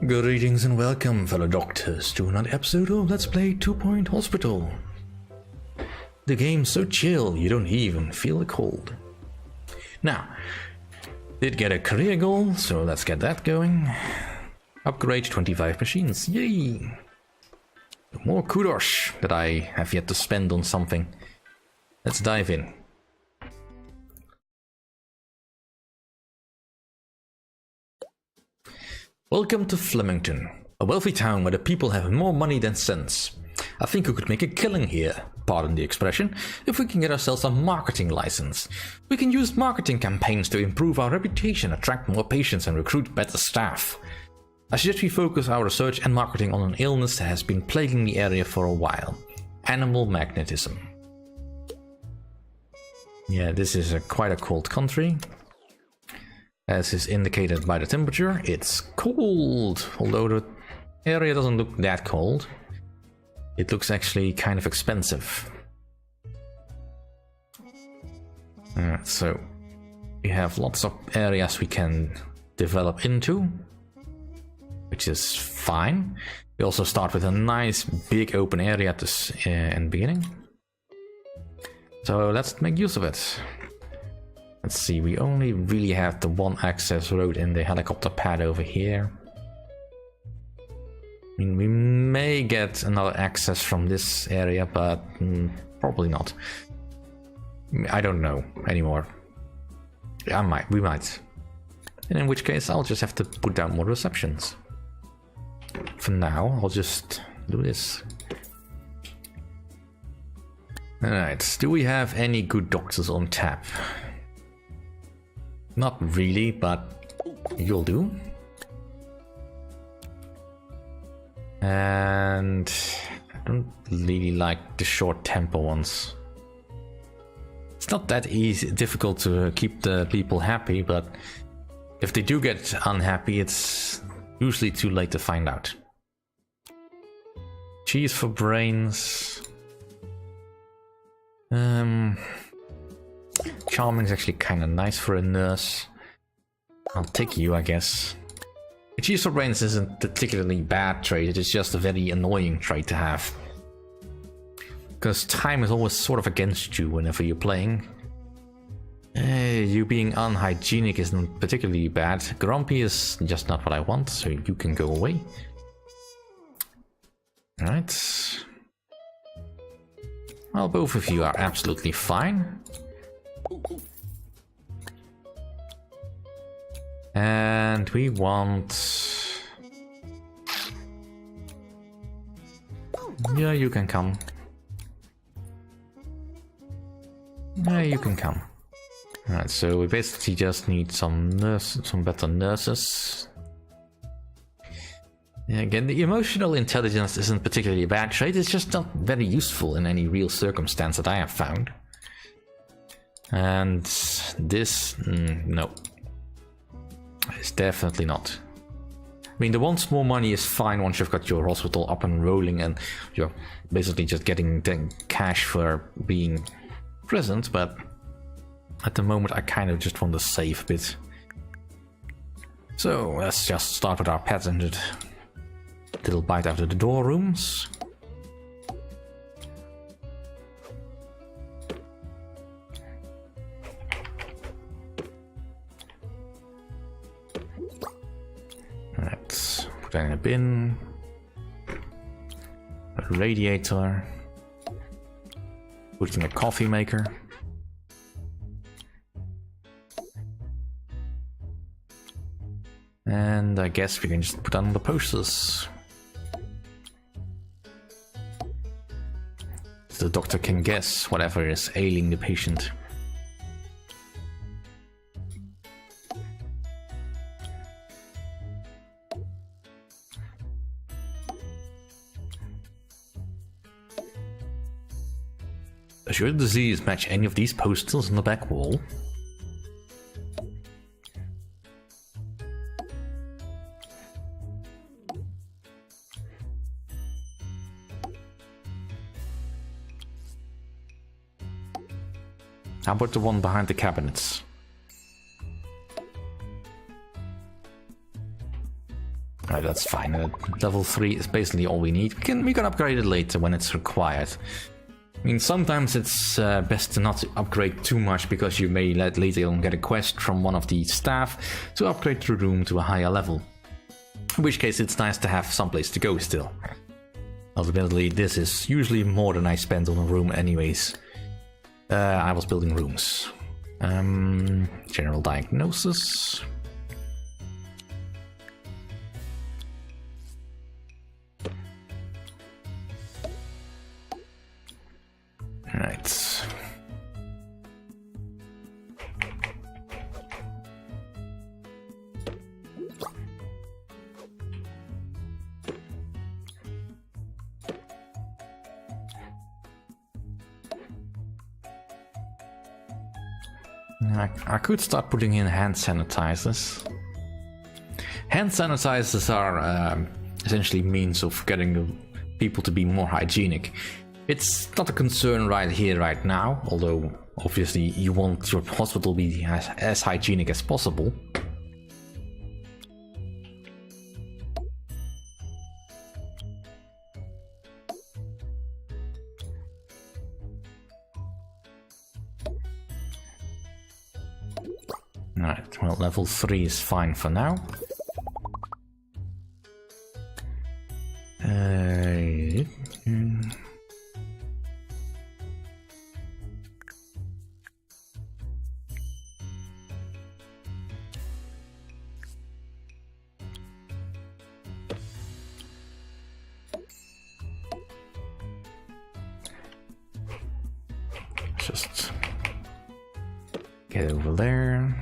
Greetings and welcome, fellow doctors, to another episode of Let's Play 2 Point Hospital. The game's so chill, you don't even feel the cold. Now, did get a career goal, so let's get that going. Upgrade 25 machines, yay! More kudos that I have yet to spend on something. Let's dive in. Welcome to Flemington, a wealthy town where the people have more money than sense. I think we could make a killing here, pardon the expression, if we can get ourselves a marketing license. We can use marketing campaigns to improve our reputation, attract more patients and recruit better staff. I suggest we focus our research and marketing on an illness that has been plaguing the area for a while. Animal magnetism. Yeah, this is quite a cold country. As is indicated by the temperature, it's cold, although the area doesn't look that cold. It looks actually kind of expensive. So we have lots of areas we can develop into, which is fine. We also start with a nice big open area at this in the beginning. So let's make use of it. Let's see, we only really have the one access road in the helicopter pad over here. I mean, we may get another access from this area, but probably not. I don't know anymore. We might. And in which case, I'll just have to put down more receptions. For now, I'll just do this. Alright, do we have any good doctors on tap? Not really, but you'll do. And I don't really like the short tempo ones. It's not that difficult to keep the people happy, but if they do get unhappy, it's usually too late to find out. Cheese for brains. Charming is actually kind of nice for a nurse. I'll take you, I guess. Cheese for brains isn't a particularly bad trait, it is just a very annoying trait to have. Because time is always sort of against you whenever you're playing. You being unhygienic isn't particularly bad. Grumpy is just not what I want, so you can go away. Alright. Well, both of you are absolutely fine. And we want... Yeah, you can come. Yeah, you can come. Alright, so we basically just need some better nurses. Yeah, again, the emotional intelligence isn't particularly a bad trait, it's just not very useful in any real circumstance that I have found. And this, no. It's definitely not. I mean, the once more money is fine once you've got your hospital up and rolling and you're basically just getting cash for being present, but at the moment I kind of just want to save a bit. So let's just start with our patented little bite out of the door rooms. Let's put that in a bin. A radiator. Put it in a coffee maker. And I guess we can just put on the posters. So the doctor can guess whatever is ailing the patient. Does your disease match any of these posters on the back wall? How about the one behind the cabinets? Alright, that's fine. Level 3 is basically all we need. We can upgrade it later when it's required. I mean, sometimes it's best to not upgrade too much because you may later on get a quest from one of the staff to upgrade the room to a higher level. In which case it's nice to have someplace to go still. Ultimately, this is usually more than I spend on a room anyways. I was building rooms. General diagnosis. Right. I could start putting in hand sanitizers. Hand sanitizers are essentially means of getting people to be more hygienic. It's not a concern right here, right now, although obviously you want your hospital to be as hygienic as possible. Alright, well, level 3 is fine for now. Just get over there.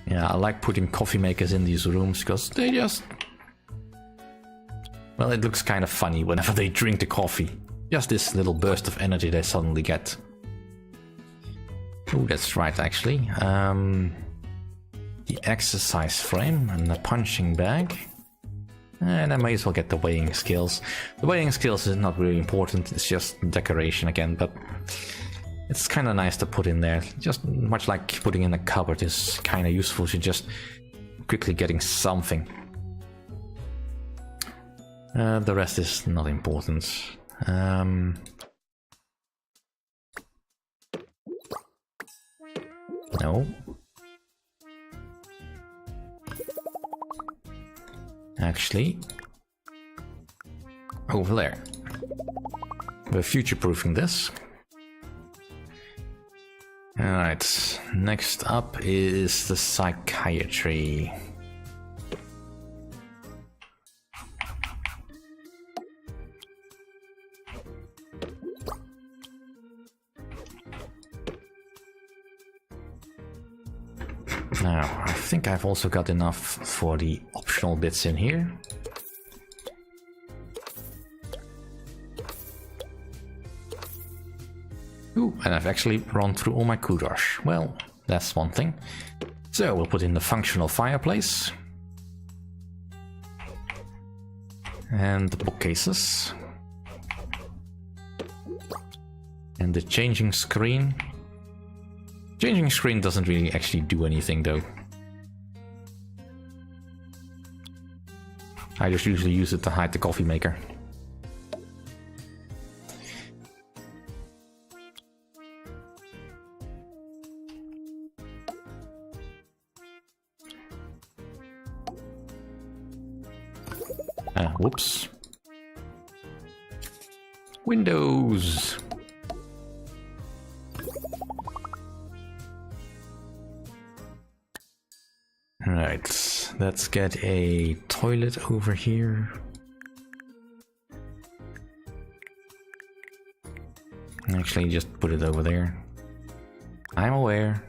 Yeah, I like putting coffee makers in these rooms because they just... well, it looks kind of funny whenever they drink the coffee. Just this little burst of energy they suddenly get. Oh, that's right, actually. The exercise frame and the punching bag. And I may as well get the weighing scales. The weighing scales is not really important, it's just decoration again, but it's kind of nice to put in there. Just much like putting in a cupboard is kind of useful to just quickly getting something. The rest is not important. No. Actually, over there. We're future-proofing this. Alright, next up is the psychiatry. Now, I think I've also got enough for the optional bits in here. Ooh, and I've actually run through all my kudosh. Well, that's one thing. So we'll put in the functional fireplace. And the bookcases. And the changing screen. Changing screen doesn't really actually do anything though. I just usually use it to hide the coffee maker. Whoops. Windows. Right, let's get a toilet over here. Actually, just put it over there. I'm aware.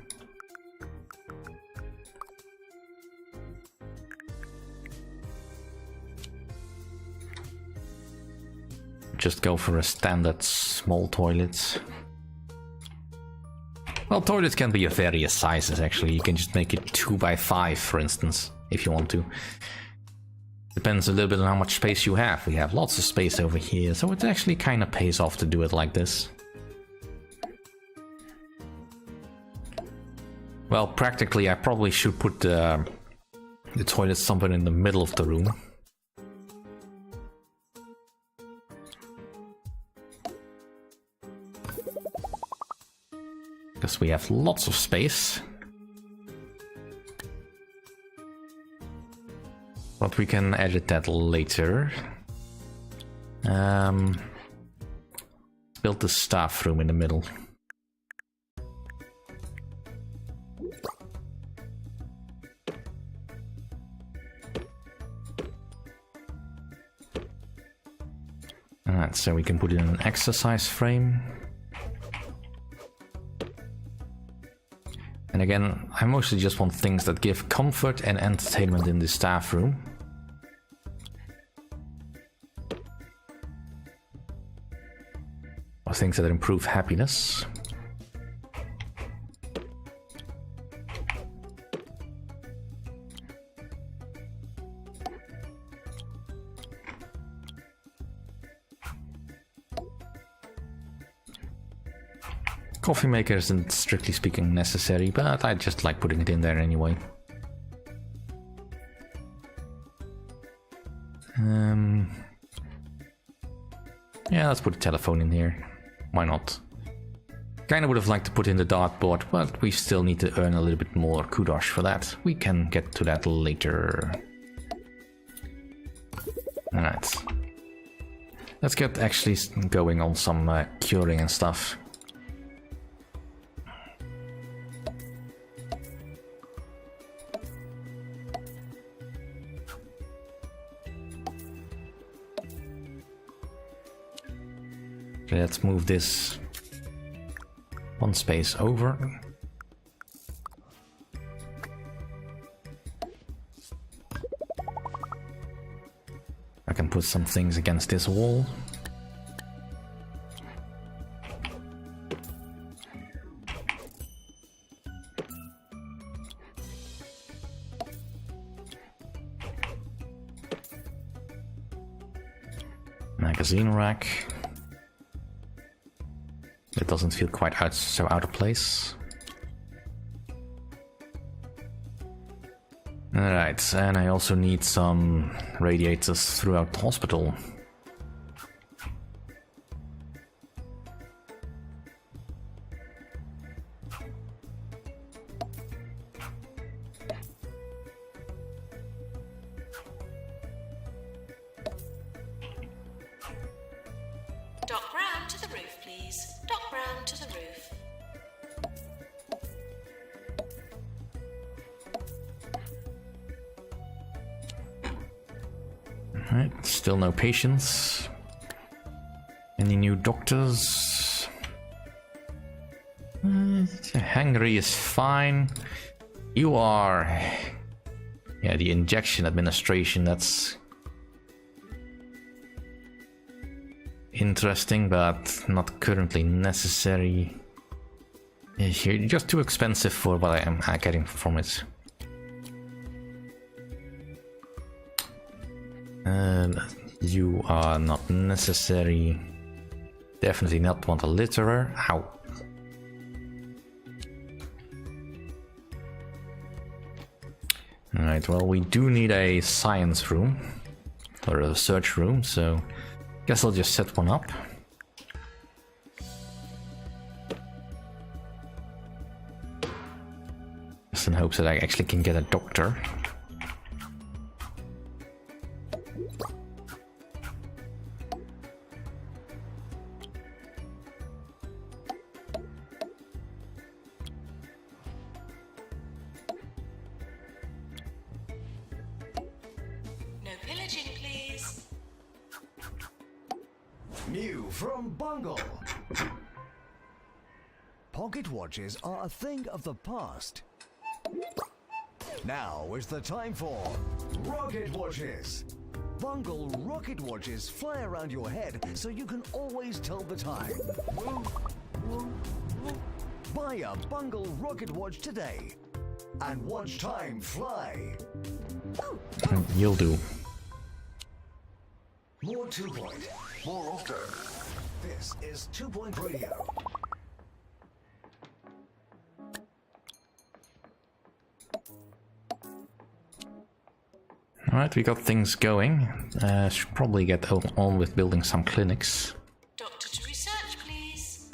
Just go for a standard small toilet. Well, toilets can be of various sizes actually. You can just make it 2 by 5, for instance, if you want to. Depends a little bit on how much space you have. We have lots of space over here, so it actually kind of pays off to do it like this. Well, practically I probably should put the toilet somewhere in the middle of the room. Because we have lots of space. But we can edit that later. Build the staff room in the middle. Alright, so we can put in an exercise frame. And again, I mostly just want things that give comfort and entertainment in the staff room. Or things that improve happiness. Coffee maker isn't strictly speaking necessary, but I just like putting it in there anyway. Yeah, let's put a telephone in here. Why not? Kinda would have liked to put in the dartboard, but we still need to earn a little bit more kudos for that. We can get to that later. Alright. Let's get actually going on some curing and stuff. Let's move this one space over. I can put some things against this wall. Magazine rack. It doesn't feel quite so out of place. Alright, and I also need some radiators throughout the hospital. Alright, still no patients. Any new doctors? Hungry is fine. You are... Yeah, the injection administration, that's... interesting, but not currently necessary. You're just too expensive for what I am getting from it. You are not necessary. Definitely not want a litterer. Ow. Alright, well, we do need a science room. Or a research room, so... guess I'll just set one up. Just in hopes that I actually can get a doctor. No pillaging, please. New from Bungle. Pocket watches are a thing of the past. Now is the time for rocket watches. Bungle rocket watches fly around your head so you can always tell the time. Buy a Bungle rocket watch today and watch time fly. You'll do. More 2 Point. More often. This is 2 Point Radio. Alright, we got things going. Should probably get on with building some clinics. Doctor to research, please.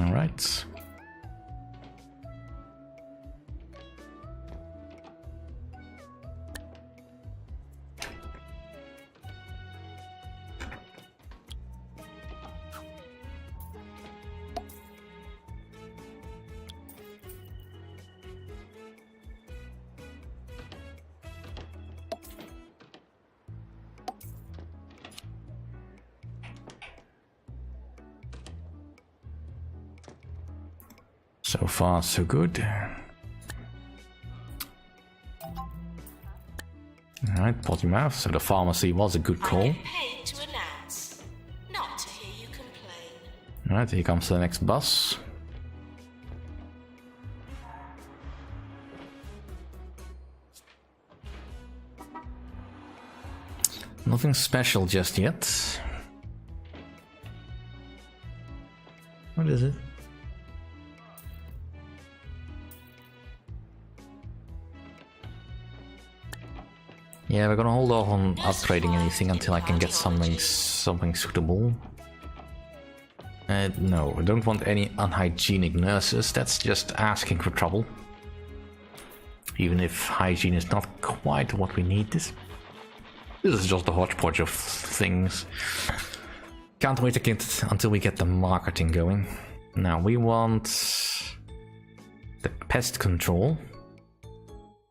All right. So far, so good. Alright, potty mouth. So the pharmacy was a good I call. get paid to announce, not to hear you complain. Alright, here comes the next bus. Nothing special just yet. What is it? Yeah, we're gonna hold off on upgrading anything until I can get something suitable. No, I don't want any unhygienic nurses. That's just asking for trouble. Even if hygiene is not quite what we need. This is just a hodgepodge of things. Can't wait to get until we get the marketing going. Now we want the pest control.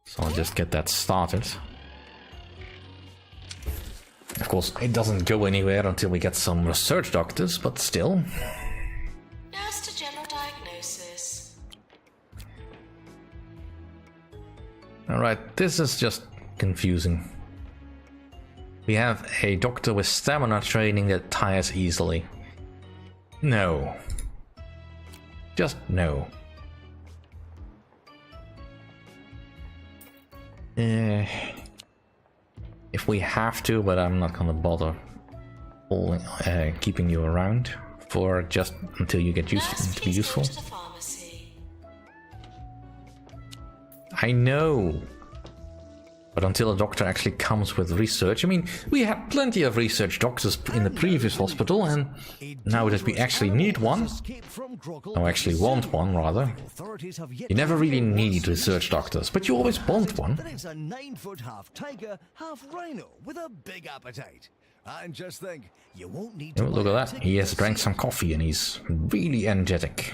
So I'll just get that started. Of course, it doesn't go anywhere until we get some research doctors, but still. Nurse to general diagnosis. Alright, this is just confusing. We have a doctor with stamina training that tires easily. No. Just no. If we have to, but I'm not gonna bother keeping you around for just until you get used to be useful. Go to the pharmacy. I know. But until a doctor actually comes with research, I mean, we had plenty of research doctors in the previous hospital, and now that we actually need one, or actually want one rather, you never really need research doctors, but you always want one. Then it's a 9-foot half tiger, half rhino with a big appetite. And just think, you won't need to. Oh, look at that, he has drank some coffee and he's really energetic.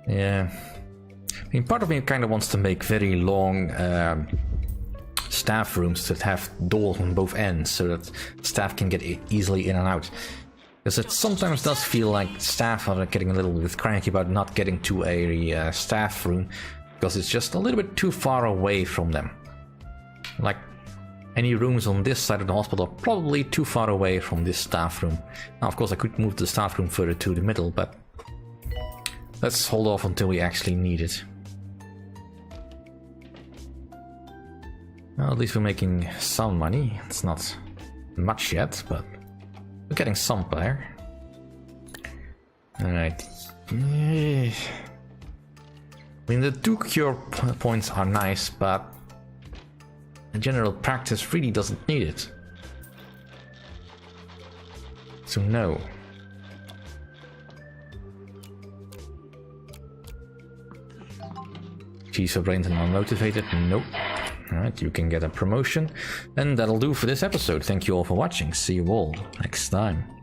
Yeah, I mean, part of me kind of wants to make very long staff rooms that have doors on both ends so that staff can get easily in and out. Because it sometimes does feel like staff are getting a little bit cranky about not getting to a staff room because it's just a little bit too far away from them. Like, any rooms on this side of the hospital are probably too far away from this staff room. Now, of course, I could move the staff room further to the middle, but let's hold off until we actually need it. Well, at least we're making some money. It's not much yet, but we're getting somewhere. Alright. I mean, the 2 cure points are nice, but the general practice really doesn't need it. So no. She's for brains and unmotivated? Nope. Alright, you can get a promotion. And that'll do for this episode. Thank you all for watching. See you all next time.